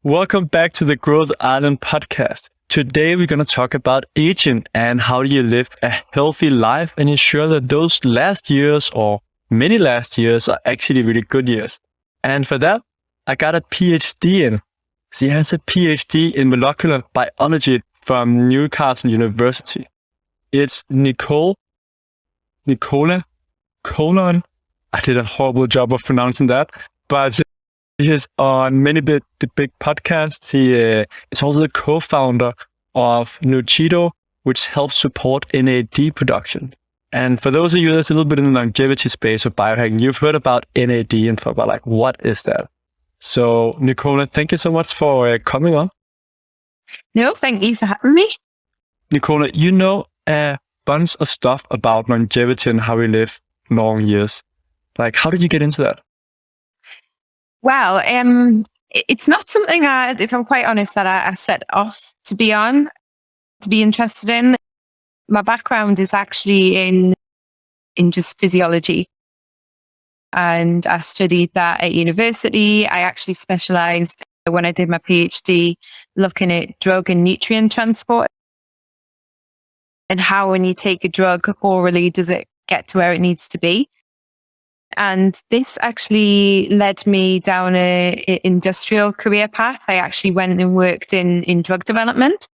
Welcome back to the Growth Island podcast. Today we're going to talk about aging and how do you live a healthy life and ensure that those last years or many last years are actually really good years. And for that, I got a PhD in. She has a PhD in molecular biology from Newcastle University. It's Nichola Conlon. I did a horrible job of pronouncing that, but she is on many big podcasts. She is also the co-founder of Nuchido, which helps support NAD production. And for those of you that's a little bit in the longevity space of biohacking, you've heard about NAD and thought about like, what is that? So Nichola, thank you so much for coming on. No, thank you for having me. Nichola, you know a bunch of stuff about longevity and how we live long years. Like, how did you get into that? Well, it's not something if I'm quite honest, that I set off to be interested in. My background is actually in just physiology. And I studied that at university. I actually specialized when I did my PhD looking at drug and nutrient transport and how when you take a drug orally, does it get to where it needs to be? And this actually led me down an industrial career path. I actually went and worked in drug development.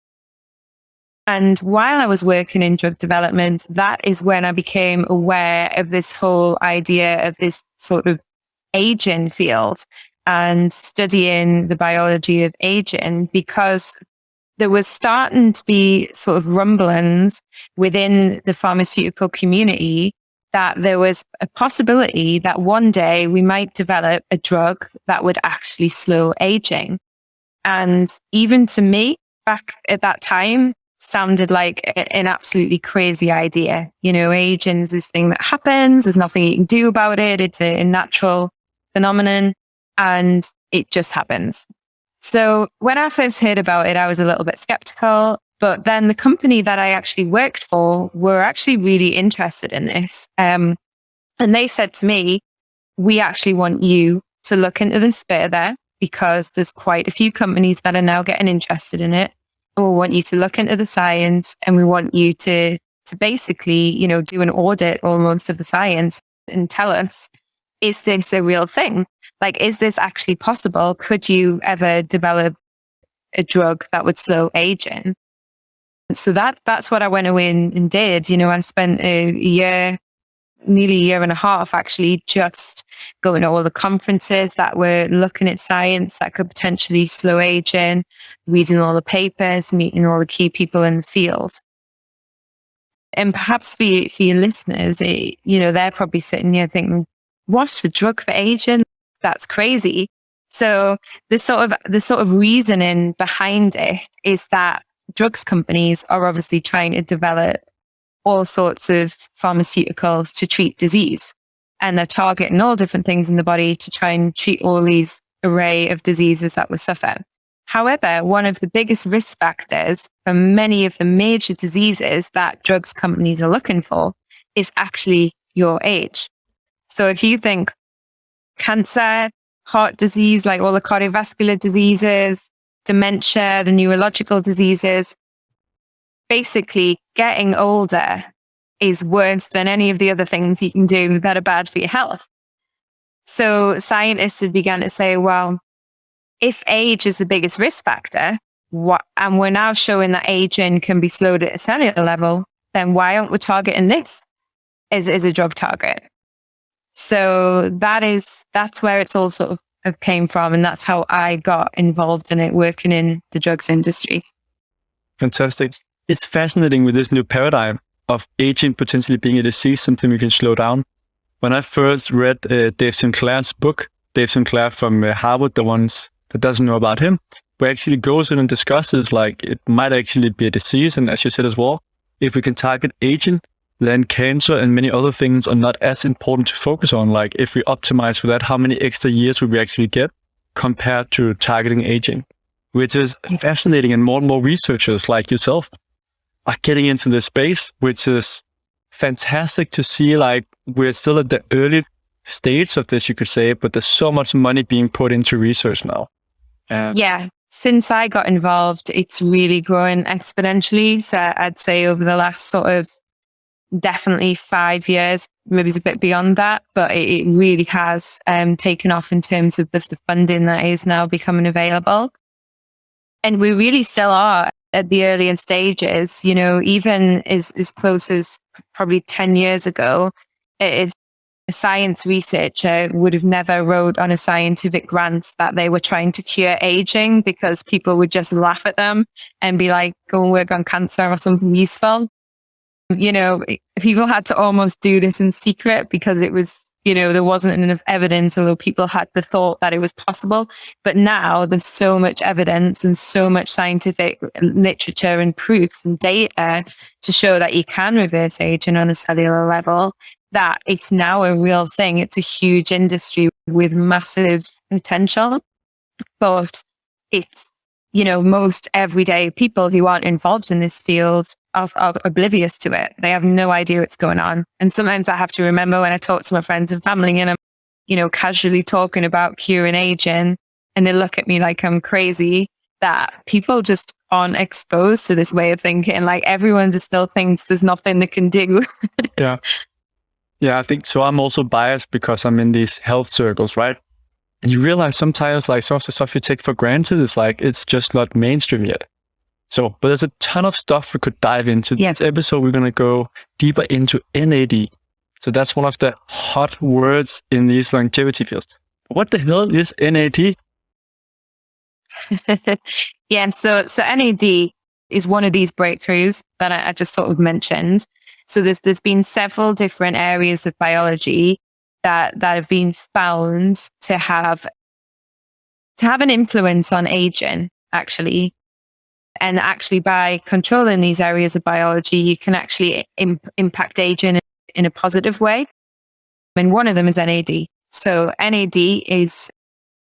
And while I was working in drug development, that is when I became aware of this whole idea of this sort of aging field and studying the biology of aging, because there was starting to be sort of rumblings within the pharmaceutical community that there was a possibility that one day we might develop a drug that would actually slow aging. And even to me, back at that time, sounded like an absolutely crazy idea. You know, aging is this thing that happens. There's nothing you can do about it. It's a natural phenomenon and it just happens. So when I first heard about it, I was a little bit skeptical. But then the company that I actually worked for were actually really interested in this. And they said to me, we actually want you to look into this further because there's quite a few companies that are now getting interested in it. And we want you to look into the science and we want you to basically, you know, do an audit almost of the science and tell us, is this a real thing? Like, is this actually possible? Could you ever develop a drug that would slow aging? So that's what I went away and did. You know, I spent nearly a year and a half actually just going to all the conferences that were looking at science that could potentially slow aging, reading all the papers, meeting all the key people in the field. And perhaps for your listeners, you know, they're probably sitting here thinking, what's a drug for aging? That's crazy. So the sort of reasoning behind it is that drugs companies are obviously trying to develop all sorts of pharmaceuticals to treat disease. And they're targeting all different things in the body to try and treat all these array of diseases that we suffer. However, one of the biggest risk factors for many of the major diseases that drugs companies are looking for is actually your age. So if you think cancer, heart disease, like all the cardiovascular diseases, dementia, the neurological diseases, basically getting older is worse than any of the other things you can do that are bad for your health. So scientists have begun to say, well, if age is the biggest risk factor, and we're now showing that aging can be slowed at a cellular level, then why aren't we targeting this as a drug target? So that's where it's all sort of came from. And that's how I got involved in it, working in the drugs industry. Fantastic. It's fascinating with this new paradigm of aging potentially being a disease, something we can slow down. When I first read Dave Sinclair's book, Dave Sinclair from Harvard, the ones that doesn't know about him, where actually goes in and discusses like it might actually be a disease. And as you said as well, if we can target aging, then cancer and many other things are not as important to focus on. Like if we optimize for that, how many extra years will we actually get compared to targeting aging, which is fascinating. And more researchers like yourself are getting into this space, which is fantastic to see. Like we're still at the early stage of this, you could say, but there's so much money being put into research now. Yeah. Since I got involved, it's really grown exponentially. So I'd say over the last sort of definitely 5 years, maybe it's a bit beyond that, but it really has taken off in terms of the funding that is now becoming available. And we really still are at the earlier stages, even as close as probably 10 years ago, a science researcher would have never wrote on a scientific grant that they were trying to cure aging, because people would just laugh at them and be like, go and work on cancer or something useful. People had to almost do this in secret because it was, there wasn't enough evidence, although people had the thought that it was possible. But now there's so much evidence and so much scientific literature and proof and data to show that you can reverse aging on a cellular level, that it's now a real thing. It's a huge industry with massive potential, but it's, most everyday people who aren't involved in this field are oblivious to it. They have no idea what's going on. And sometimes I have to remember when I talk to my friends and family and I'm, casually talking about curing aging, and they look at me like I'm crazy, that people just aren't exposed to this way of thinking. Like, everyone just still thinks there's nothing they can do. Yeah. Yeah, I think so. I'm also biased because I'm in these health circles, right? And you realize sometimes like some of the stuff you take for granted is like, it's just not mainstream yet. So, but there's a ton of stuff we could dive into. Yeah. This episode, we're going to go deeper into NAD. So that's one of the hot words in these longevity fields. What the hell is NAD? Yeah. So NAD is one of these breakthroughs that I just sort of mentioned. So there's been several different areas of biology that have been found to have an influence on aging, actually. And actually, by controlling these areas of biology, you can actually impact aging in a positive way. And one of them is NAD. So NAD is,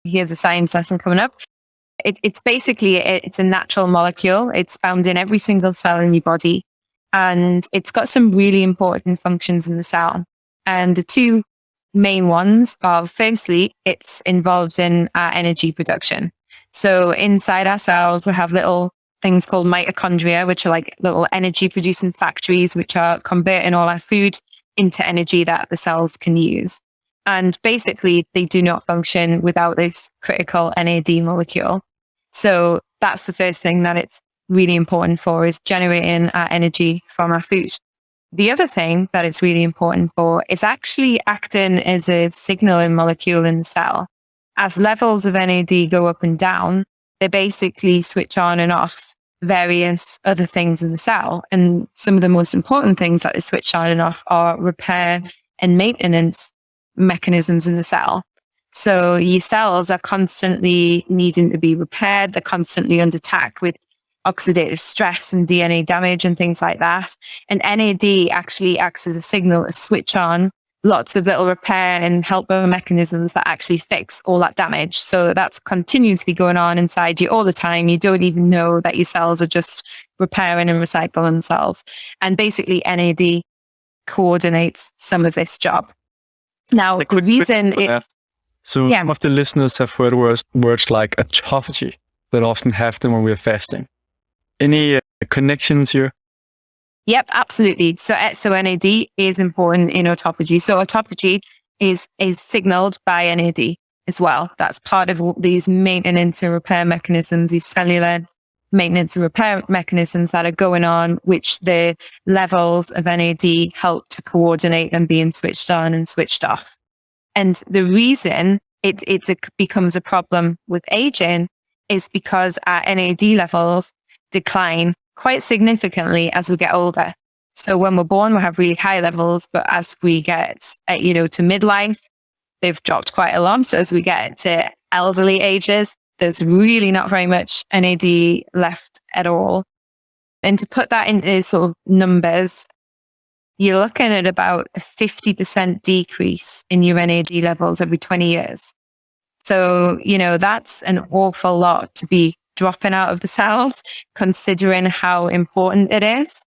here's a science lesson coming up. It's basically, it's a natural molecule. It's found in every single cell in your body. And it's got some really important functions in the cell. And the two main ones are, firstly, it's involved in our energy production. So inside our cells, we have little things called mitochondria, which are like little energy producing factories, which are converting all our food into energy that the cells can use. And basically, they do not function without this critical NAD molecule. So that's the first thing that it's really important for, is generating our energy from our food. The other thing that it's really important for is actually acting as a signaling molecule in the cell. As levels of NAD go up and down, they basically switch on and off various other things in the cell. And some of the most important things that they switch on and off are repair and maintenance mechanisms in the cell. So your cells are constantly needing to be repaired. They're constantly under attack with oxidative stress and DNA damage and things like that. And NAD actually acts as a signal to switch on lots of little repair and helper mechanisms that actually fix all that damage. So that's continuously going on inside you all the time. You don't even know that your cells are just repairing and recycling themselves. And basically NAD coordinates some of this job. Now, the reason it's... So some of the listeners have heard words like autophagy that often have them when we're fasting. Any connections here? Yep, absolutely. So NAD is important in autophagy. So autophagy is signaled by NAD as well. That's part of these maintenance and repair mechanisms, these cellular maintenance and repair mechanisms that are going on, which the levels of NAD help to coordinate them being switched on and switched off. And the reason it becomes a problem with aging is because our NAD levels decline quite significantly as we get older. So when we're born, we have really high levels, but as we get, to midlife, they've dropped quite a lot. So as we get to elderly ages, there's really not very much NAD left at all. And to put that into sort of numbers, you're looking at about a 50% decrease in your NAD levels every 20 years. So, that's an awful lot to be dropping out of the cells, considering how important it is.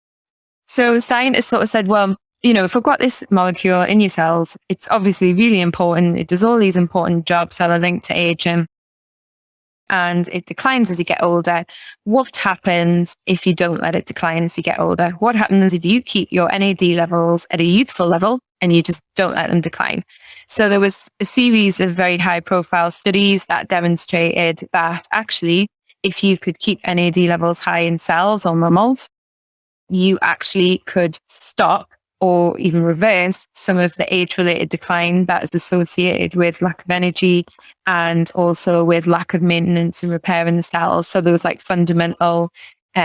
So scientists sort of said, well, if we've got this molecule in your cells, it's obviously really important. It does all these important jobs that are linked to aging. and it declines as you get older. What happens if you don't let it decline as you get older? What happens if you keep your NAD levels at a youthful level and you just don't let them decline? So there was a series of very high profile studies that demonstrated that actually, if you could keep NAD levels high in cells or mammals, you actually could stop or even reverse some of the age-related decline that is associated with lack of energy and also with lack of maintenance and repair in the cells. So there was like fundamental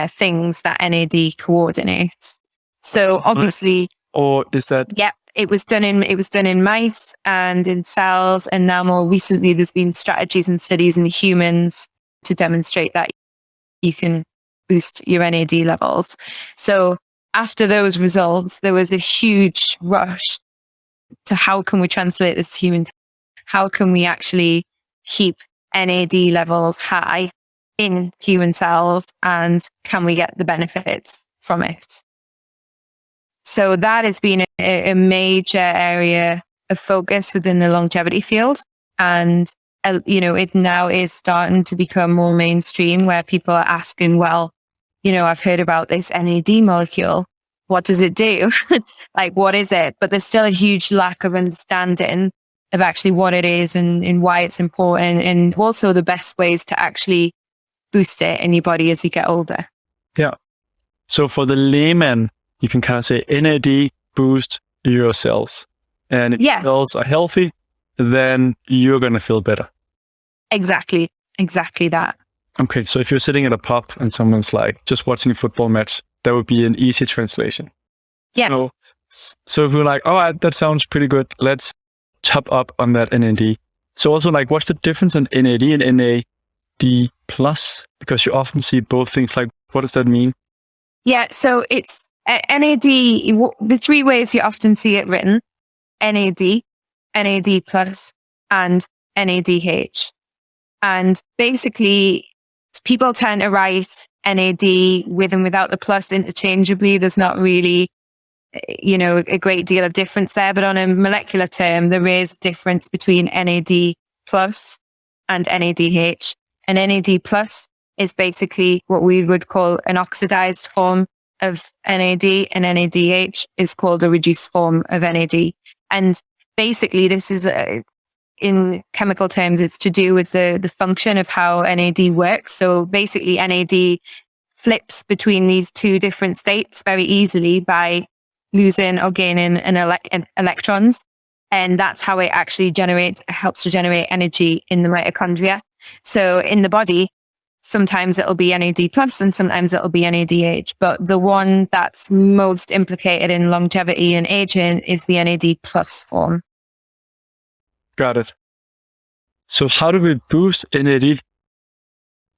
things that NAD coordinates. So obviously, or is that? Yep, it was done in mice and in cells, and now more recently, there's been strategies and studies in humans to demonstrate that you can boost your NAD levels. So after those results, there was a huge rush to how can we translate this to humans? How can we actually keep NAD levels high in human cells, and can we get the benefits from it? So that has been a major area of focus within the longevity field. And, it now is starting to become more mainstream where people are asking, well, I've heard about this NAD molecule. What does it do? Like, what is it? But there's still a huge lack of understanding of actually what it is and why it's important, and also the best ways to actually boost it in your body as you get older. Yeah. So for the layman, you can kind of say NAD boost your cells. And if cells are healthy, then you're going to feel better. Exactly that. Okay, so if you're sitting at a pub and someone's like just watching a football match, that would be an easy translation. Yeah. So if we're like, oh, that sounds pretty good, let's top up on that NAD. So also, like, what's the difference in NAD and NAD plus? Because you often see both things. Like, what does that mean? Yeah, so it's NAD, the three ways you often see it written: NAD, NAD plus, and NADH. And basically, people tend to write NAD with and without the plus interchangeably. There's not really, a great deal of difference there. But on a molecular term, there is a difference between NAD plus and NADH. And NAD plus is basically what we would call an oxidized form of NAD, and NADH is called a reduced form of NAD. And basically, this is in chemical terms, it's to do with the function of how NAD works. So basically, NAD flips between these two different states very easily by losing or gaining electrons. And that's how it actually helps to generate energy in the mitochondria. So in the body, sometimes it'll be NAD plus and sometimes it'll be NADH. But the one that's most implicated in longevity and aging is the NAD plus form. Got it. So how do we boost NAD?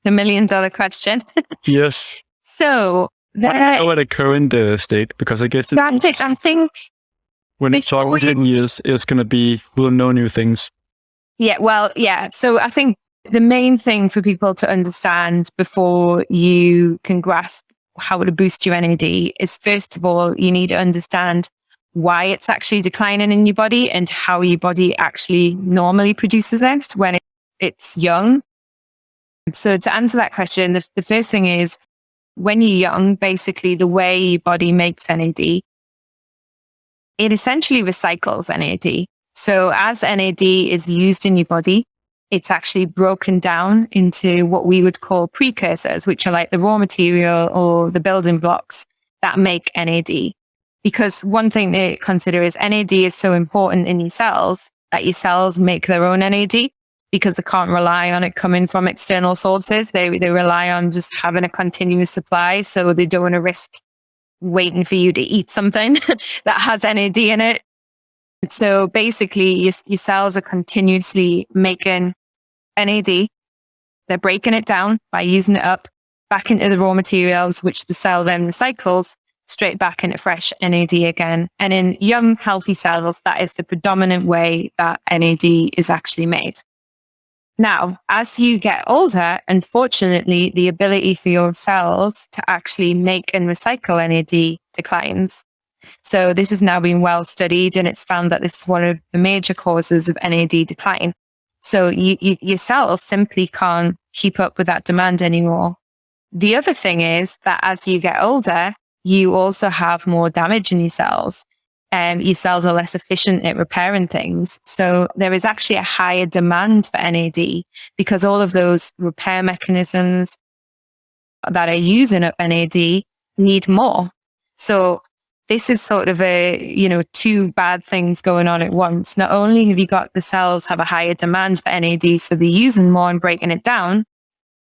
The $1 million question. Yes. So at the current state, because I guess I think when it's talking in 10 years, it's going to be, we'll know new things. Yeah, well, yeah. So I think the main thing for people to understand before you can grasp how to boost your NAD is, first of all, you need to understand why it's actually declining in your body and how your body actually normally produces it when it's young. So to answer that question, the first thing is, when you're young, basically the way your body makes NAD, it essentially recycles NAD. So as NAD is used in your body, it's actually broken down into what we would call precursors, which are like the raw material or the building blocks that make NAD. Because one thing to consider is NAD is so important in your cells that your cells make their own NAD because they can't rely on it coming from external sources. They rely on just having a continuous supply. So they don't want to risk waiting for you to eat something that has NAD in it. So basically your cells are continuously making NAD. They're breaking it down by using it up back into the raw materials, which the cell then recycles straight back into fresh NAD again. And in young, healthy cells, that is the predominant way that NAD is actually made. Now, as you get older, unfortunately, the ability for your cells to actually make and recycle NAD declines. So this has now been well studied, and it's found that this is one of the major causes of NAD decline. So your cells simply can't keep up with that demand anymore. The other thing is that as you get older, you also have more damage in your cells. Your cells are less efficient at repairing things. So there is actually a higher demand for NAD because all of those repair mechanisms that are using up NAD need more. So this is sort of two bad things going on at once. Not only have you got the cells have a higher demand for NAD, so they're using more and breaking it down,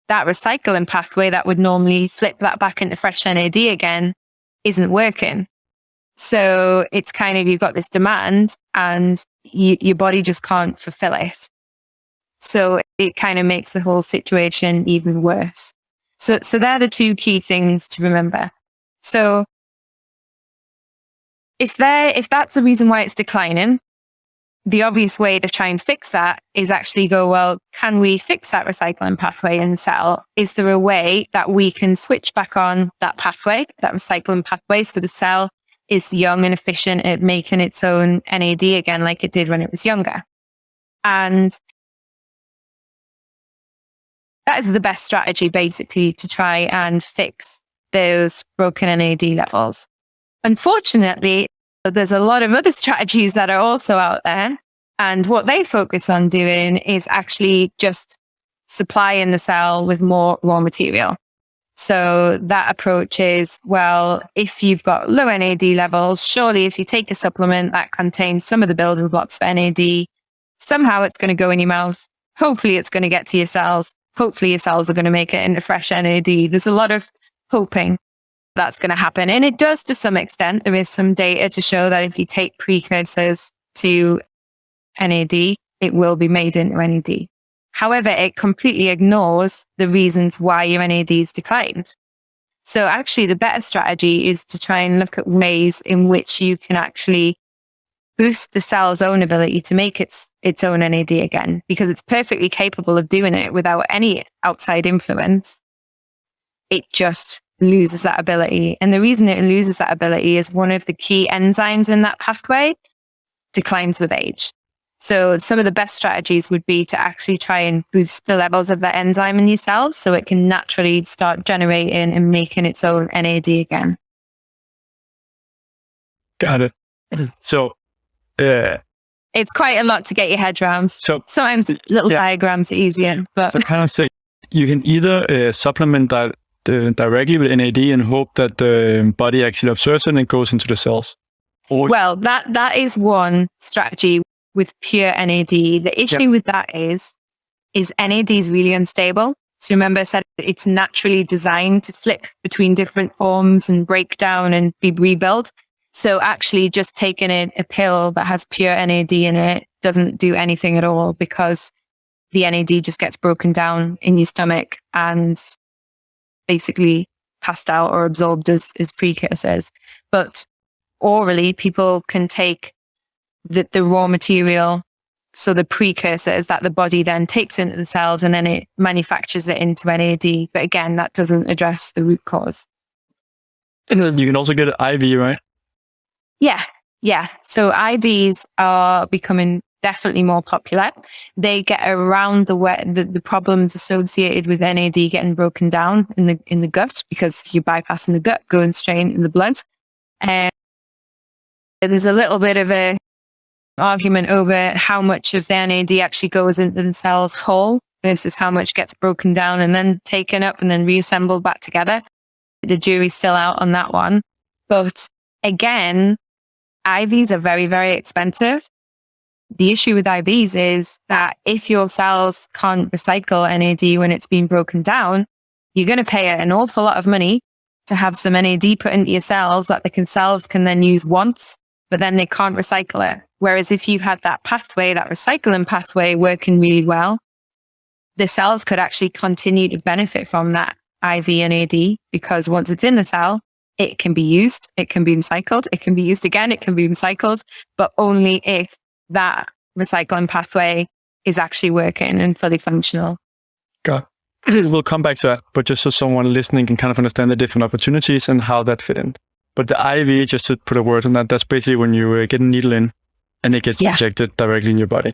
that recycling pathway that would normally flip that back into fresh NAD again isn't working. So it's kind of, you've got this demand and your body just can't fulfill it. So it kind of makes the whole situation even worse. So they're the two key things to remember. So if that's the reason why it's declining, the obvious way to try and fix that is actually go, well, can we fix that recycling pathway in the cell? Is there a way that we can switch back on that pathway, that recycling pathway, so the cell is young and efficient at making its own NAD again like it did when it was younger? And that is the best strategy, basically, to try and fix those broken NAD levels. Unfortunately, there's a lot of other strategies that are also out there. And what they focus on doing is actually just supplying the cell with more raw material. So that approach is, well, if you've got low NAD levels, surely if you take a supplement that contains some of the building blocks for NAD, somehow it's going to go in your mouth. Hopefully it's going to get to your cells. Hopefully your cells are going to make it into fresh NAD. There's a lot of hoping that's going to happen. And it does to some extent. There is some data to show that if you take precursors to NAD, it will be made into NAD. However, it completely ignores the reasons why your NAD is declined. So actually the better strategy is to try and look at ways in which you can actually boost the cell's own ability to make its own NAD again, because it's perfectly capable of doing it without any outside influence. It just loses that ability. And the reason it loses that ability is one of the key enzymes in that pathway declines with age. So some of the best strategies would be to actually try and boost the levels of that enzyme in your cells so it can naturally start generating and making its own NAD again. Got it. So it's quite a lot to get your head around. So sometimes little diagrams are easier. But so kind of say you can either supplement that directly with NAD and hope that the body actually absorbs it and goes into the cells. Well, that is one strategy with pure NAD. The issue with that is NAD is really unstable. So remember I said it's naturally designed to flip between different forms and break down and be rebuilt. So actually just taking a pill that has pure NAD in it doesn't do anything at all, because the NAD just gets broken down in your stomach and basically passed out or absorbed as precursors. But orally, people can take the raw material, so the precursors that the body then takes into the cells, and then it manufactures it into NAD. But again, that doesn't address the root cause. And then you can also get an IV, right? Yeah. So IVs are becoming definitely more popular. They get around the problems associated with NAD getting broken down in the gut, because you're bypassing the gut, going straight into the blood. There's a little bit of a argument over how much of the NAD actually goes into the cells whole versus how much gets broken down and then taken up and then reassembled back together. The jury's still out on that one. But again, IVs are very, very expensive. The issue with IVs is that if your cells can't recycle NAD when it's been broken down, you're going to pay an awful lot of money to have some NAD put into your cells that the cells can then use once, but then they can't recycle it. Whereas if you had that pathway, that recycling pathway working really well, the cells could actually continue to benefit from that IV NAD, because once it's in the cell, it can be used, it can be recycled, it can be used again, it can be recycled, but only if that recycling pathway is actually working and fully functional. Got it. We'll come back to that, but just so someone listening can kind of understand the different opportunities and how that fit in. But the IV, just to put a word on that, that's basically when you get a needle in and it gets injected directly in your body.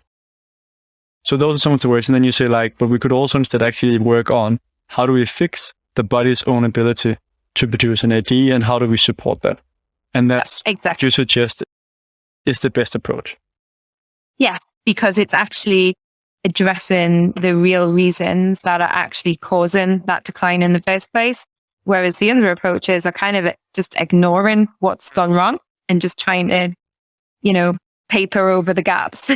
So those are some of the ways. And then you say like, but we could also instead actually work on how do we fix the body's own ability to produce NAD and how do we support that? And that's exactly you suggest is the best approach. Yeah, because it's actually addressing the real reasons that are actually causing that decline in the first place. Whereas the other approaches are kind of just ignoring what's gone wrong and just trying to, paper over the gaps.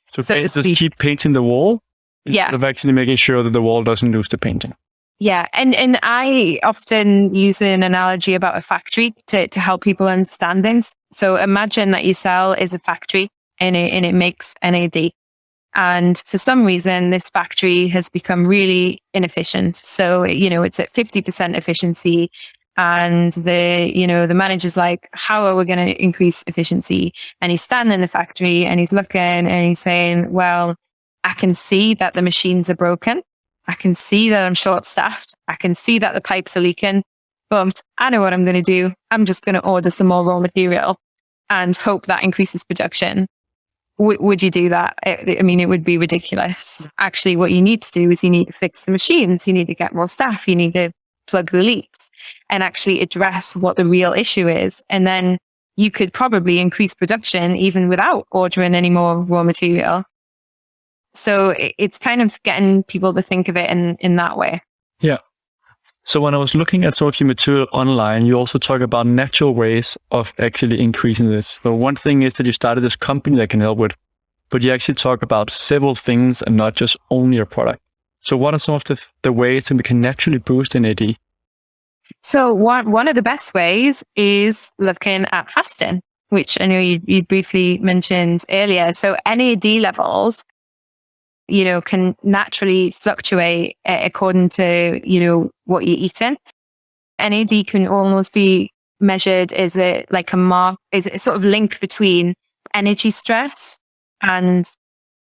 So just keep painting the wall instead of actually making sure that the wall doesn't lose the painting. Yeah. And I often use an analogy about a factory to help people understand things. So imagine that your cell is a factory and it makes NAD. And for some reason, this factory has become really inefficient. So, it's at 50% efficiency. And the manager's like, how are we going to increase efficiency? And he's standing in the factory and he's looking and he's saying, well, I can see that the machines are broken. I can see that I'm short-staffed. I can see that the pipes are leaking. But I know what I'm going to do. I'm just going to order some more raw material and hope that increases production. Would you do that? It would be ridiculous. Actually, what you need to do is you need to fix the machines. You need to get more staff. You need to plug the leaks and actually address what the real issue is. And then you could probably increase production even without ordering any more raw material. So it's kind of getting people to think of it in that way. Yeah. So when I was looking at some of your material online, you also talk about natural ways of actually increasing this. So one thing is that you started this company that can help with, but you actually talk about several things and not just only your product. So what are some of the ways that we can naturally boost NAD? So one of the best ways is looking at fasting, which I know you briefly mentioned earlier. So NAD levels, can naturally fluctuate according to, what you're eating. NAD can almost be measured as a sort of link between energy stress and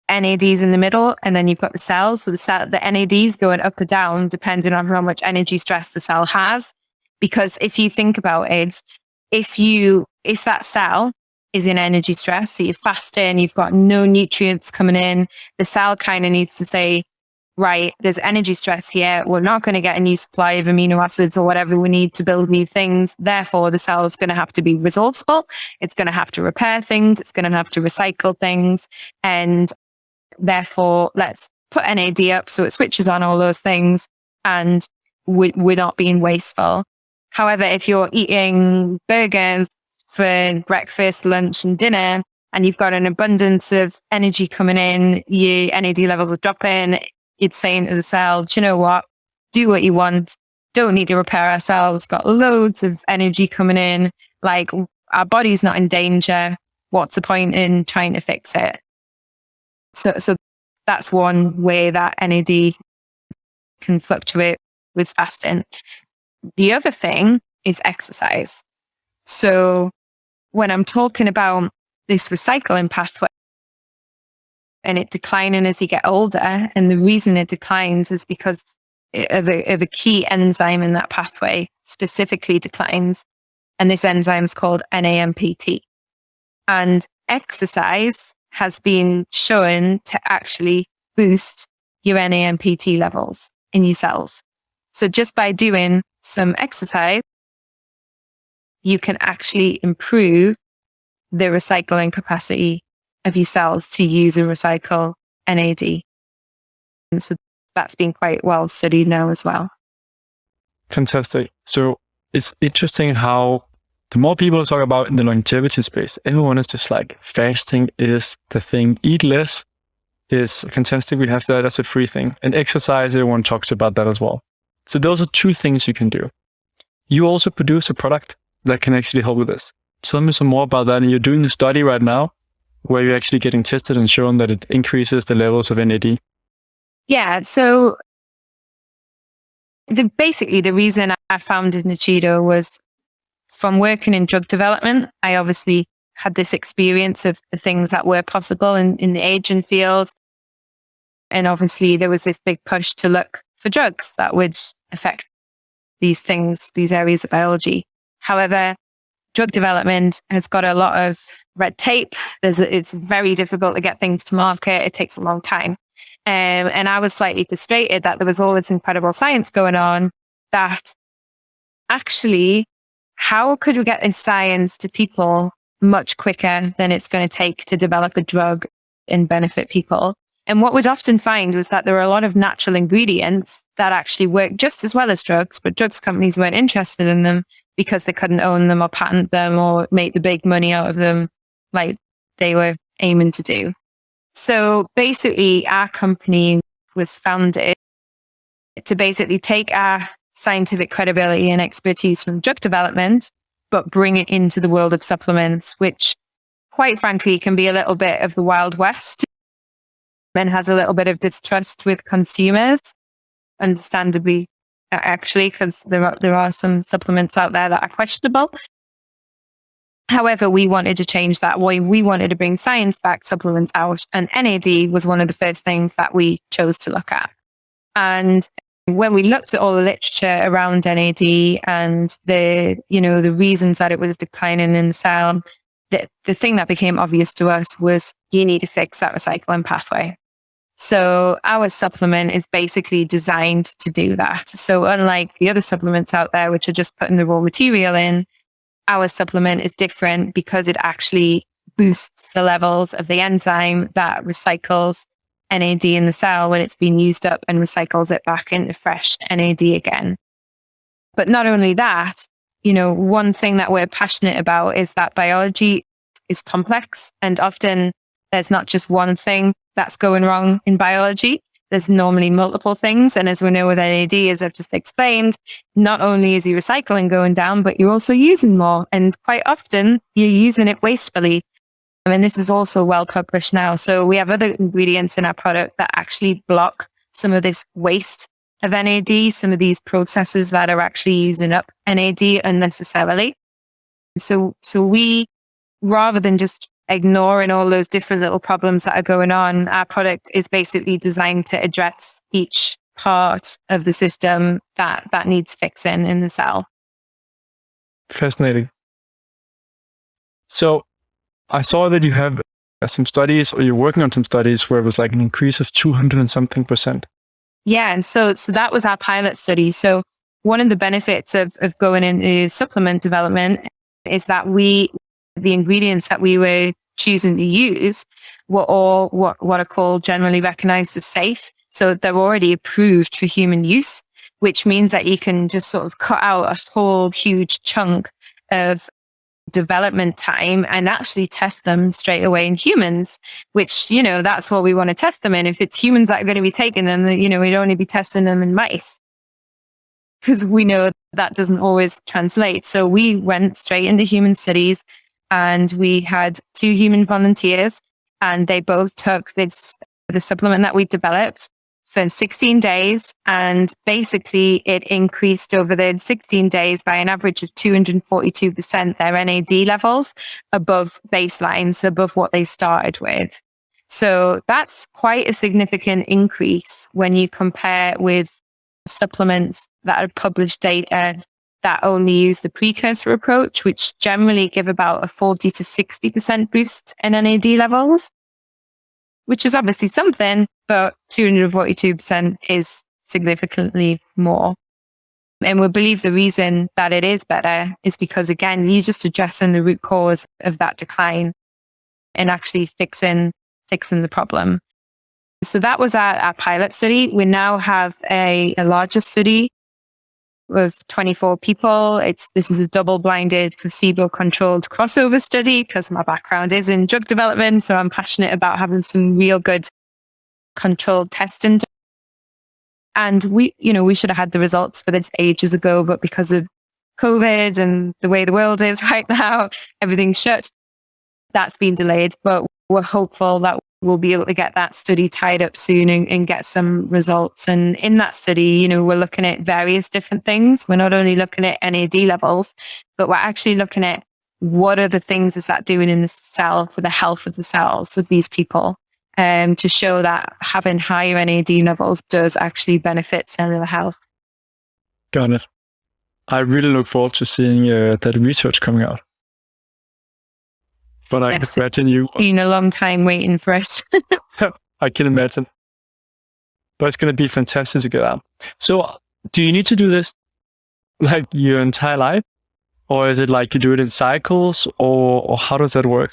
NADs in the middle. And then you've got the cells. So the NADs going up or down depending on how much energy stress the cell has. Because if you think about it, if that cell is in energy stress, so you're fasting, you've got no nutrients coming in, the cell kind of needs to say, right, there's energy stress here. We're not going to get a new supply of amino acids or whatever we need to build new things. Therefore, the cell is going to have to be resourceful. It's going to have to repair things. It's going to have to recycle things. And therefore, let's put NAD up so it switches on all those things and we're not being wasteful. However, if you're eating burgers for breakfast, lunch, and dinner, and you've got an abundance of energy coming in, your NAD levels are dropping, it's saying to the cell, do you know what? Do what you want. Don't need to repair ourselves. Got loads of energy coming in. Like, our body's not in danger. What's the point in trying to fix it? So that's one way that NAD can fluctuate with fasting. The other thing is exercise. So when I'm talking about this recycling pathway and it declining as you get older, and the reason it declines is because of a key enzyme in that pathway specifically declines. And this enzyme is called NAMPT. And exercise has been shown to actually boost your NAMPT levels in your cells. So just by doing some exercise, you can actually improve the recycling capacity of your cells to use and recycle NAD. And so that's been quite well studied now as well. Fantastic. So it's interesting how the more people talk about in the longevity space, everyone is just like, fasting is the thing. Eat less is fantastic. We have that as a free thing. And exercise, everyone talks about that as well. So those are two things you can do. You also produce a product that can actually help with this. Tell me some more about that. And you're doing a study right now where you're actually getting tested and shown that it increases the levels of NAD. Yeah. So basically the reason I founded Nuchido was from working in drug development. I obviously had this experience of the things that were possible in the aging field. And obviously there was this big push to look for drugs that would affect these things, these areas of biology. However, drug development has got a lot of red tape. It's very difficult to get things to market. It takes a long time. And I was slightly frustrated that there was all this incredible science going on, that actually, how could we get this science to people much quicker than it's going to take to develop a drug and benefit people? And what we'd often find was that there were a lot of natural ingredients that actually worked just as well as drugs, but drugs companies weren't interested in them because they couldn't own them or patent them or make the big money out of them like they were aiming to do. So basically, our company was founded to basically take our scientific credibility and expertise from drug development, but bring it into the world of supplements, which quite frankly can be a little bit of the Wild West and has a little bit of distrust with consumers, understandably, actually, because there are some supplements out there that are questionable. However, we wanted to change that. We wanted to bring science-backed supplements out, and NAD was one of the first things that we chose to look at. And when we looked at all the literature around NAD and the reasons that it was declining in the cell, the thing that became obvious to us was you need to fix that recycling pathway. So our supplement is basically designed to do that. So unlike the other supplements out there, which are just putting the raw material in, our supplement is different because it actually boosts the levels of the enzyme that recycles NAD in the cell when it's been used up and recycles it back into fresh NAD again. But not only that, one thing that we're passionate about is that biology is complex, and often there's not just one thing that's going wrong in biology. There's normally multiple things. And as we know with NAD, as I've just explained, not only is your recycling going down, but you're also using more. And quite often you're using it wastefully. And this is also well published now. So we have other ingredients in our product that actually block some of this waste of NAD, some of these processes that are actually using up NAD unnecessarily. So we, rather than just ignoring all those different little problems that are going on, our product is basically designed to address each part of the system that needs fixing in the cell. Fascinating. So I saw that you have some studies, or you're working on some studies where it was like an increase of 200 and something %. Yeah. And so that was our pilot study. So one of the benefits of going into supplement development is that the ingredients that we were choosing to use were all what are called generally recognized as safe. So they're already approved for human use, which means that you can just sort of cut out a whole huge chunk of development time and actually test them straight away in humans, which, that's what we want to test them in. If it's humans that are going to be taking them, we'd only be testing them in mice, because we know that doesn't always translate. So we went straight into human studies, and we had 2 human volunteers, and they both took the supplement that we developed for 16 days. And basically it increased over the 16 days by an average of 242% their NAD levels above baselines, above what they started with. So that's quite a significant increase when you compare with supplements that are published data that only use the precursor approach, which generally give about a 40 to 60% boost in NAD levels, which is obviously something, but 242% is significantly more. And we believe the reason that it is better is because, again, you're just addressing the root cause of that decline and actually fixing the problem. So that was our pilot study. We now have a larger study of 24 people. This is a double-blinded, placebo-controlled crossover study, because my background is in drug development, so I'm passionate about having some real good controlled testing. And we should have had the results for this ages ago, but because of COVID and the way the world is right now, everything's shut. That's been delayed, but we're hopeful that we'll be able to get that study tied up soon and get some results. And in that study, we're looking at various different things. We're not only looking at NAD levels, but we're actually looking at what are the things is that doing in the cell for the health of the cells of these people, to show that having higher NAD levels does actually benefit cellular health. Got it. I really look forward to seeing that research coming out. But I can imagine you... Been a long time waiting for it. I can imagine. but it's going to be fantastic to get out. So do you need to do this like your entire life? Or is it like you do it in cycles, or how does that work?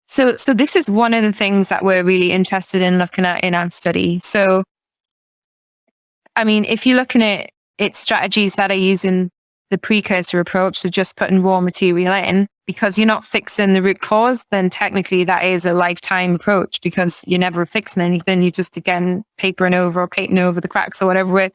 So this is one of the things that we're really interested in looking at in our study. So, I mean, if you're looking at strategies that are using the precursor approach, so just putting raw material in, because you're not fixing the root cause, then technically that is a lifetime approach, because you're never fixing anything. You're just, again, papering over or painting over the cracks or whatever,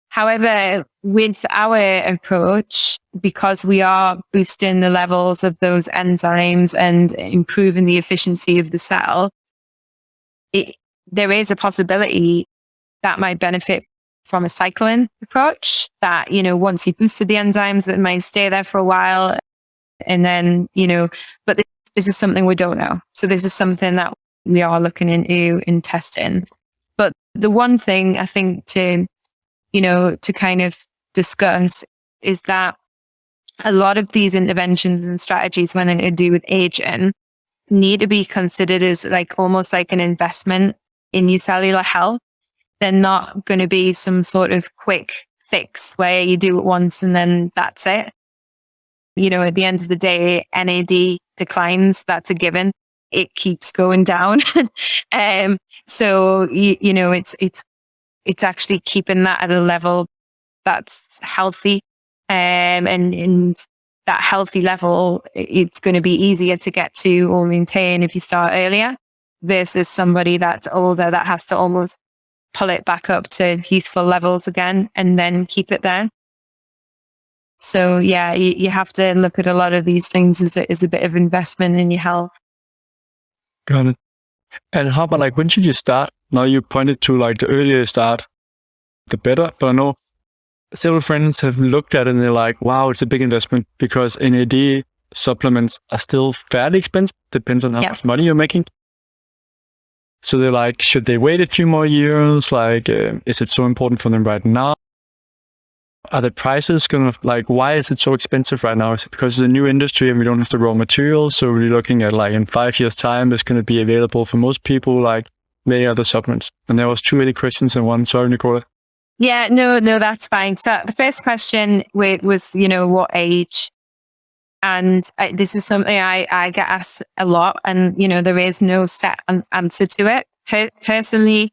However, with our approach, because we are boosting the levels of those enzymes and improving the efficiency of the cell, there is a possibility that might benefit from a cycling approach, that, once you've boosted the enzymes, it might stay there for a while. And then, but this is something we don't know. So this is something that we are looking into in testing. But the one thing I think to kind of discuss is that a lot of these interventions and strategies, when they're to do with aging, need to be considered as like almost like an investment in your cellular health. They're not going to be some sort of quick fix where you do it once and then that's it. At the end of the day, NAD declines. That's a given. It keeps going down. So it's actually keeping that at a level that's healthy. And that healthy level, it's going to be easier to get to or maintain if you start earlier, versus somebody that's older that has to almost pull it back up to useful levels again and then keep it there. So yeah, you have to look at a lot of these things as a bit of investment in your health. Got it. And how about like, when should you start? Now you pointed to like the earlier you start, the better. But I know several friends have looked at it and they're like, wow, it's a big investment, because NAD supplements are still fairly expensive. Depends on how much money you're making. So they're like, should they wait a few more years? Like, is it so important for them right now? Are the prices going to, like, why is it so expensive right now? Is it because it's a new industry and we don't have the raw materials? So we're looking at like in 5 years time, it's going to be available for most people, like many other supplements. And there was 2 really questions in one. Sorry, Nichola. Yeah, no, that's fine. So the first question was, what age? And this is something I get asked a lot, and, there is no set answer to it. Personally,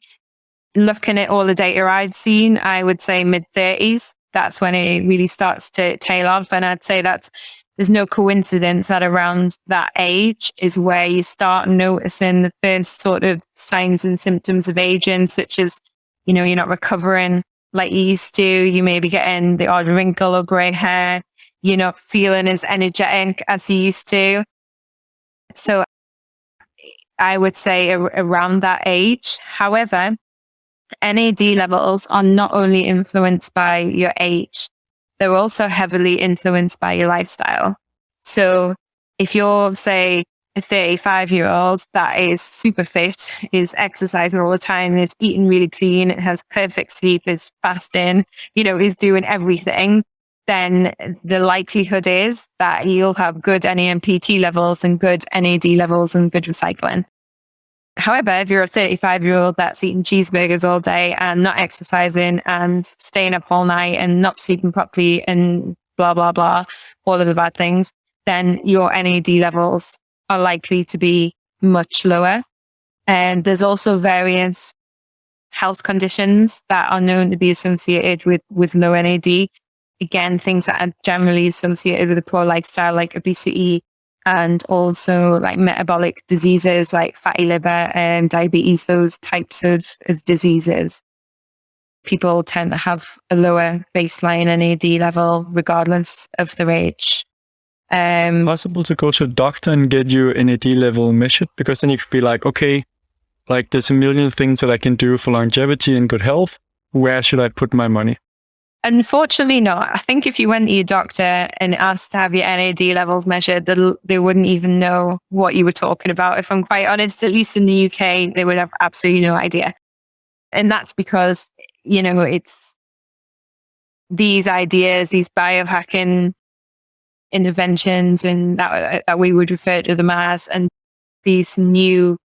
looking at all the data I've seen, I would say mid-30s. That's when it really starts to tail off. And I'd say there's no coincidence that around that age is where you start noticing the first sort of signs and symptoms of aging, such as, you're not recovering like you used to. You may be getting the odd wrinkle or grey hair. You're not feeling as energetic as you used to. So I would say around that age. However, NAD levels are not only influenced by your age, they're also heavily influenced by your lifestyle. So if you're, say, a 35-year-old that is super fit, is exercising all the time, is eating really clean, has perfect sleep, is fasting, is doing everything, then the likelihood is that you'll have good NAMPT levels and good NAD levels and good recycling. However, if you're a 35-year-old that's eating cheeseburgers all day and not exercising and staying up all night and not sleeping properly and blah, blah, blah, all of the bad things, then your NAD levels are likely to be much lower. And there's also various health conditions that are known to be associated with low NAD. Again, things that are generally associated with a poor lifestyle, like obesity, and also like metabolic diseases like fatty liver and diabetes, those types of diseases. People tend to have a lower baseline NAD level regardless of their age. Possible to go to a doctor and get your NAD level measured? Because then you could be like, okay, like there's a million things that I can do for longevity and good health. Where should I put my money? Unfortunately not. I think if you went to your doctor and asked to have your NAD levels measured, they wouldn't even know what you were talking about. If I'm quite honest, at least in the UK, they would have absolutely no idea. And that's because, it's these ideas, these biohacking interventions, and that we would refer to them as, and these new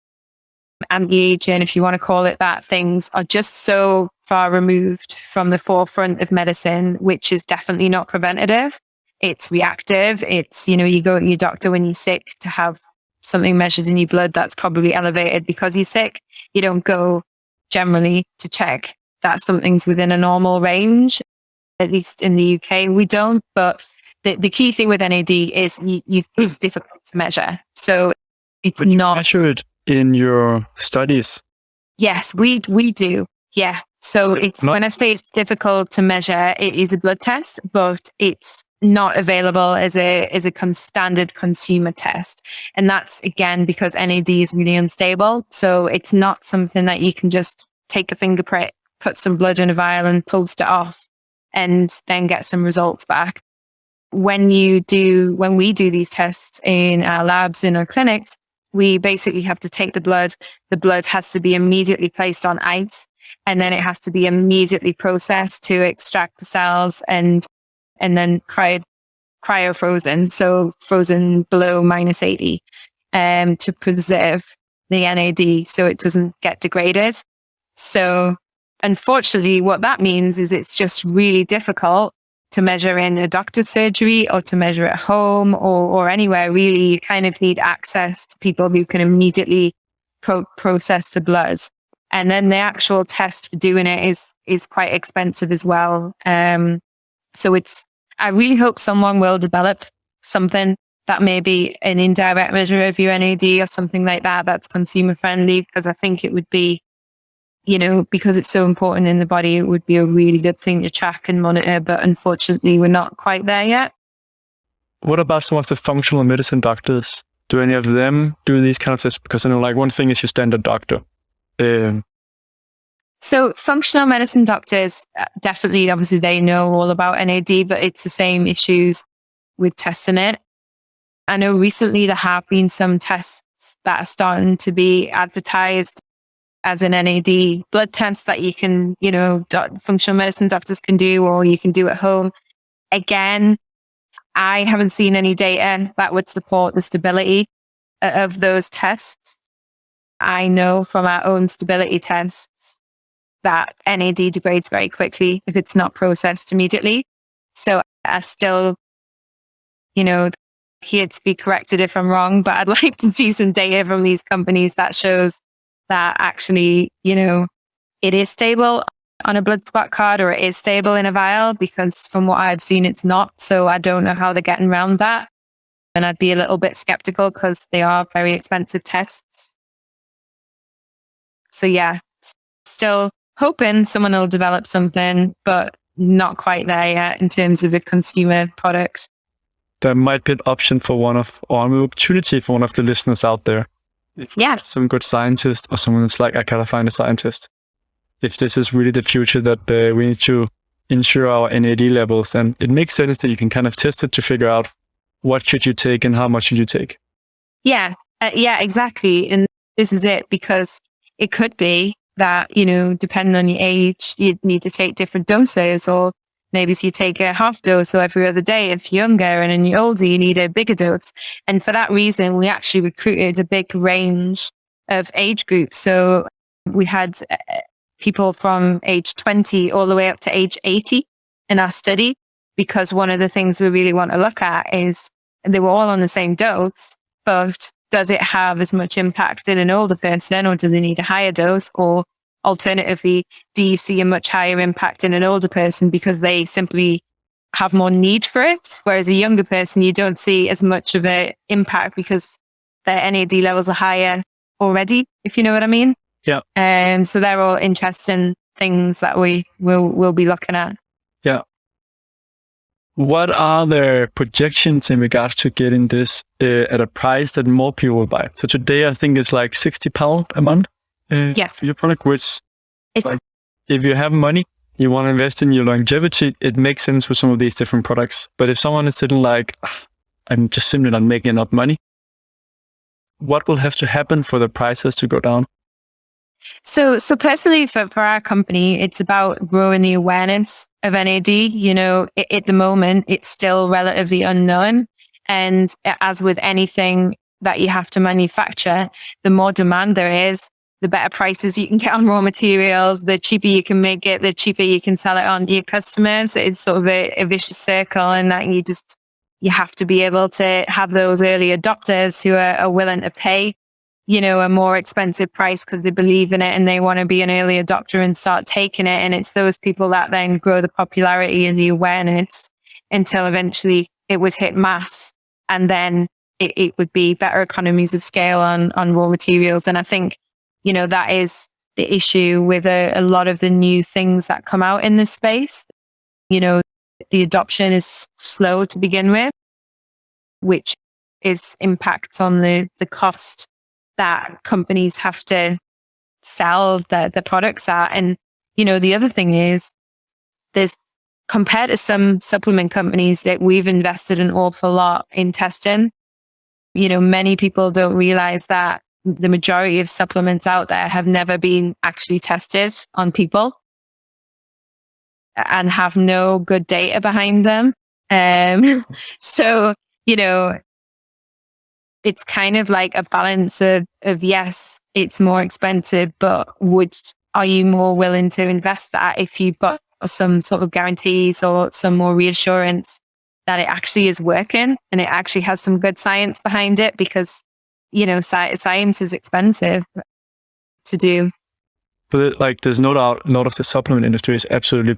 anti-aging, if you want to call it that, things are just so far removed from the forefront of medicine, which is definitely not preventative. It's reactive. It's, you go to your doctor when you're sick to have something measured in your blood that's probably elevated because you're sick. You don't go generally to check that something's within a normal range. At least in the UK, we don't. But the key thing with NAD is it's difficult to measure. So it's but not. You measure it in your studies. Yes, we do. Yeah. So it's not, when I say it's difficult to measure, it is a blood test, but it's not available as a standard consumer test. And that's again because NAD is really unstable. So it's not something that you can just take a finger prick, put some blood in a vial and post it off and then get some results back. When we do these tests in our labs, in our clinics, we basically have to take the blood. The blood has to be immediately placed on ice, and then it has to be immediately processed to extract the cells and then cryo frozen, so frozen below -80, to preserve the NAD so it doesn't get degraded. So unfortunately, what that means is it's just really difficult to measure in a doctor's surgery or to measure at home or anywhere really. You kind of need access to people who can immediately process the blood. And then the actual test for doing it is quite expensive as well. So I really hope someone will develop something that may be an indirect measure of your NAD or something like that that's consumer friendly, because I think it would be, because it's so important in the body, it would be a really good thing to track and monitor. But unfortunately, we're not quite there yet. What about some of the functional medicine doctors? Do any of them do these kind of tests? Because I know one thing is your standard doctor. So functional medicine doctors, definitely, obviously, they know all about NAD, but it's the same issues with testing it. I know recently there have been some tests that are starting to be advertised as an NAD blood test that you can, functional medicine doctors can do, or you can do at home. Again, I haven't seen any data that would support the stability of those tests. I know from our own stability tests that NAD degrades very quickly if it's not processed immediately. So I still, here to be corrected if I'm wrong, but I'd like to see some data from these companies that shows that actually, it is stable on a blood spot card or it is stable in a vial, because from what I've seen, it's not. So I don't know how they're getting around that. And I'd be a little bit skeptical because they are very expensive tests. So yeah, still hoping someone will develop something, but not quite there yet in terms of a consumer product. There might be an option for or an opportunity for one of the listeners out there. Yeah. Some good scientist or someone that's like, I gotta find a scientist. If this is really the future that we need to ensure our NAD levels, and it makes sense that you can kind of test it to figure out what should you take and how much should you take. Yeah, exactly. And this is it, because it could be that, depending on your age, you'd need to take different doses, or maybe you take a half dose or every other day if you're younger, and when you're older, you need a bigger dose. And for that reason, we actually recruited a big range of age groups. So we had people from age 20 all the way up to age 80 in our study, because one of the things we really want to look at is they were all on the same dose, but does it have as much impact in an older person, or do they need a higher dose? Or alternatively, do you see a much higher impact in an older person because they simply have more need for it? Whereas a younger person, you don't see as much of an impact because their NAD levels are higher already, if you know what I mean. Yeah. So they're all interesting things that we will be looking at. Yeah. What are the projections in regards to getting this at a price that more people will buy? So today, I think it's like £60 a month for your product, which if you have money, you want to invest in your longevity, it makes sense for some of these different products. But if someone is sitting like, I'm just simply not making enough money, what will have to happen for the prices to go down? So personally, for our company, it's about growing the awareness of NAD. At the moment, it's still relatively unknown. And as with anything that you have to manufacture, the more demand there is, the better prices you can get on raw materials, the cheaper you can make it, the cheaper you can sell it on to your customers. It's sort of a vicious circle, and that you have to be able to have those early adopters who are willing to pay, a more expensive price because they believe in it and they want to be an early adopter and start taking it. And it's those people that then grow the popularity and the awareness until eventually it would hit mass, and then it would be better economies of scale on raw materials. And I think, that is the issue with a lot of the new things that come out in this space. The adoption is slow to begin with, which impacts on the cost that companies have to sell the products at. And, the other thing is, there's, compared to some supplement companies, that we've invested an awful lot in testing. Many people don't realize that the majority of supplements out there have never been actually tested on people and have no good data behind them. So, it's kind of like a balance of yes, it's more expensive, but are you more willing to invest that if you've got some sort of guarantees or some more reassurance that it actually is working and it actually has some good science behind it? Because, science is expensive to do. But there's no doubt a lot of the supplement industry is absolutely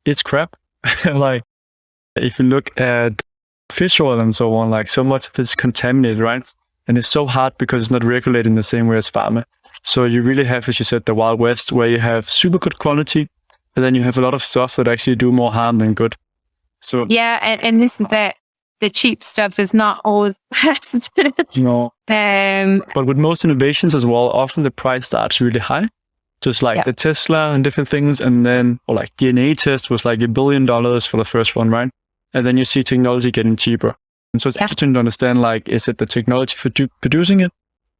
it's crap. If you look at fish oil and so on, so much of it's contaminated, right? And it's so hard because it's not regulated in the same way as pharma. So you really have, as you said, the Wild West, where you have super good quality, and then you have a lot of stuff that actually do more harm than good. So yeah, and this is it. The cheap stuff is not always best. No. But with most innovations as well, often the price starts really high. Just the Tesla and different things. And then, DNA test was $1 billion for the first one, right? And then you see technology getting cheaper. And so it's interesting to understand, is it the technology for producing it?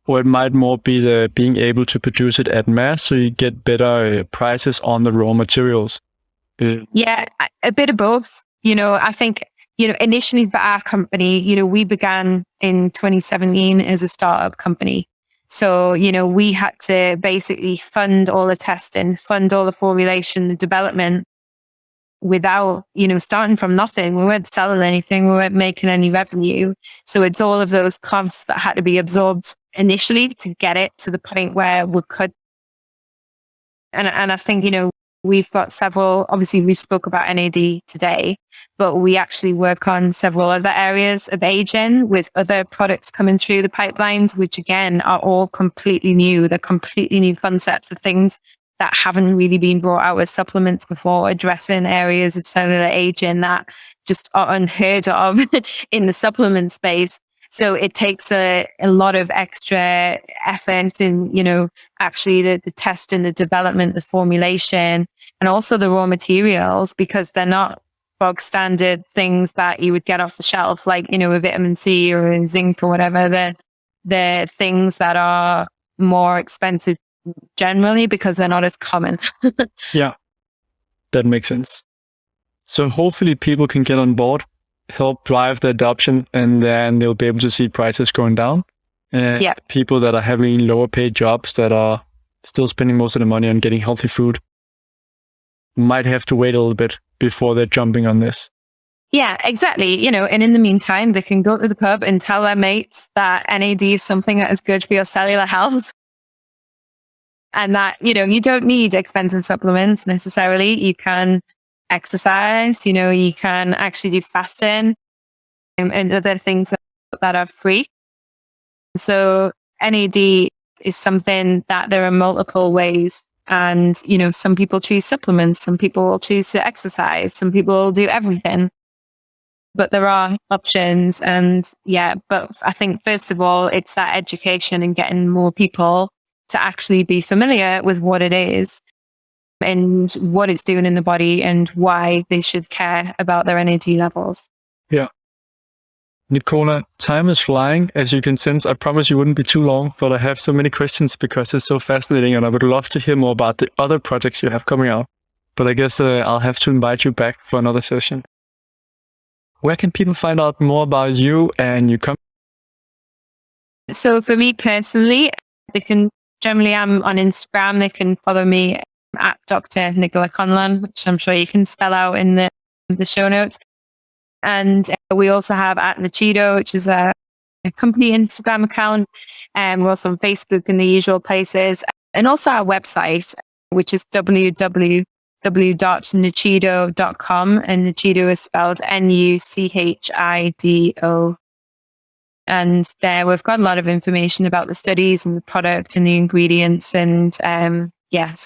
Or it might more be the being able to produce it at mass, so you get better prices on the raw materials. Yeah, a bit of both. I think, initially for our company, we began in 2017 as a startup company. So, we had to basically fund all the testing, fund all the formulation, the development without, starting from nothing. We weren't selling anything. We weren't making any revenue. So it's all of those costs that had to be absorbed initially to get it to the point where we could. And I think, we've got several, obviously we spoke about NAD today, but we actually work on several other areas of aging with other products coming through the pipelines, which again are all completely new. They're completely new concepts of things that haven't really been brought out as supplements before, addressing areas of cellular aging that just are unheard of in the supplement space. So it takes a lot of extra effort in, actually the testing, the development, the formulation, and also the raw materials, because they're not bog standard things that you would get off the shelf, like, a vitamin C or a zinc or whatever. They're things that are more expensive generally because they're not as common. Yeah, that makes sense. So hopefully people can get on board, help drive the adoption, and then they'll be able to see prices going down. And people that are having lower paid jobs that are still spending most of the money on getting healthy food might have to wait a little bit before they're jumping on this. Yeah, exactly. And in the meantime, they can go to the pub and tell their mates that NAD is something that is good for your cellular health. And that, you don't need expensive supplements necessarily. You can exercise, you can actually do fasting and other things that are free. So NAD is something that there are multiple ways. And, some people choose supplements, some people will choose to exercise, some people will do everything. But there are options. And but I think first of all, it's that education and getting more people to actually be familiar with what it is and what it's doing in the body and why they should care about their NAD levels. Yeah. Nichola, time is flying, as you can sense. I promise you wouldn't be too long, but I have so many questions because it's so fascinating, and I would love to hear more about the other projects you have coming out. But I guess I'll have to invite you back for another session. Where can people find out more about you and your company? So for me personally, they can Generally, I'm on Instagram. They can follow me at Dr. Nichola Conlon, which I'm sure you can spell out in the show notes. And we also have at Nuchido, which is a company Instagram account. And we're also on Facebook and the usual places. And also our website, which is www.nuchido.com. And Nuchido is spelled Nuchido. And there we've got a lot of information about the studies and the product and the ingredients. And so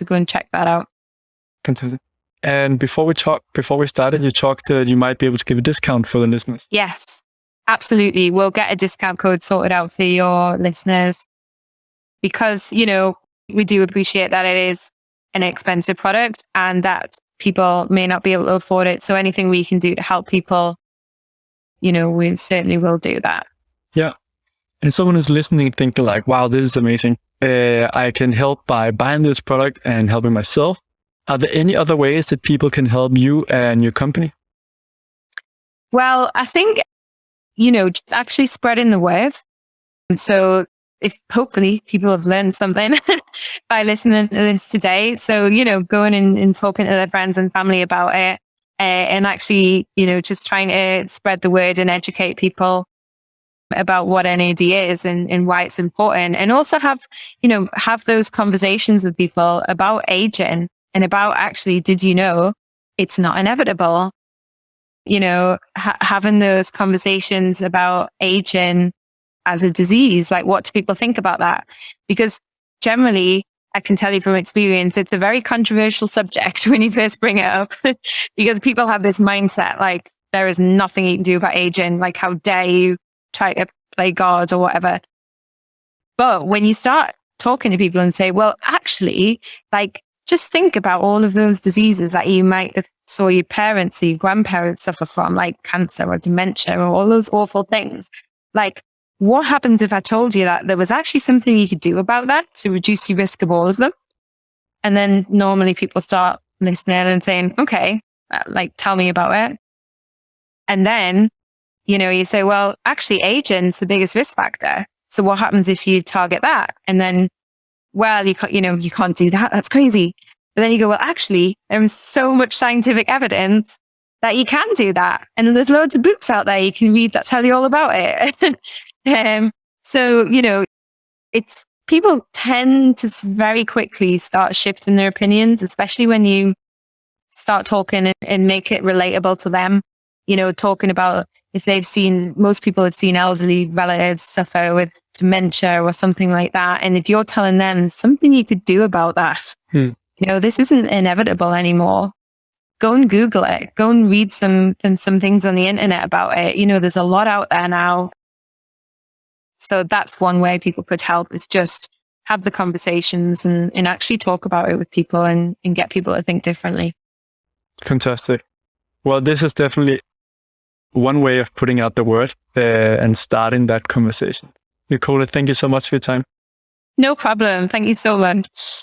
go and check that out. Fantastic. And before we started, you talked that you might be able to give a discount for the listeners. Yes, absolutely. We'll get a discount code sorted out for your listeners because, we do appreciate that it is an expensive product and that people may not be able to afford it. So anything we can do to help people, we certainly will do that. Yeah. And if someone is listening thinking like, wow, this is amazing. I can help by buying this product and helping myself. Are there any other ways that people can help you and your company? Well, I think, just actually spreading the word. And so if hopefully people have learned something by listening to this today. So, going and talking to their friends and family about it and actually, just trying to spread the word and educate people about what NAD is and why it's important. And also have those conversations with people about aging and about actually, did you know it's not inevitable? Having those conversations about aging as a disease, like what do people think about that? Because generally, I can tell you from experience, it's a very controversial subject when you first bring it up because people have this mindset like there is nothing you can do about aging. Like, how dare you try to play God or whatever. But when you start talking to people and say, well, actually, like, just think about all of those diseases that you might have saw your parents or your grandparents suffer from, like cancer or dementia or all those awful things. Like, what happens if I told you that there was actually something you could do about that to reduce your risk of all of them? And then normally people start listening and saying, okay, like, tell me about it. And then, you say, well, actually aging's the biggest risk factor. So what happens if you target that? And then, well, you can't do that. That's crazy. But then you go, well, actually, there's so much scientific evidence that you can do that. And then there's loads of books out there you can read that tell you all about it. So, it's people tend to very quickly start shifting their opinions, especially when you start talking and make it relatable to them. Talking about if most people have seen elderly relatives suffer with dementia or something like that. And if you're telling them something you could do about that, this isn't inevitable anymore. Go and Google it. Go and read some things on the internet about it. There's a lot out there now. So that's one way people could help, is just have the conversations and actually talk about it with people and get people to think differently. Fantastic. Well, this is definitely one way of putting out the word and starting that conversation. Nichola, thank you so much for your time. No problem. Thank you so much.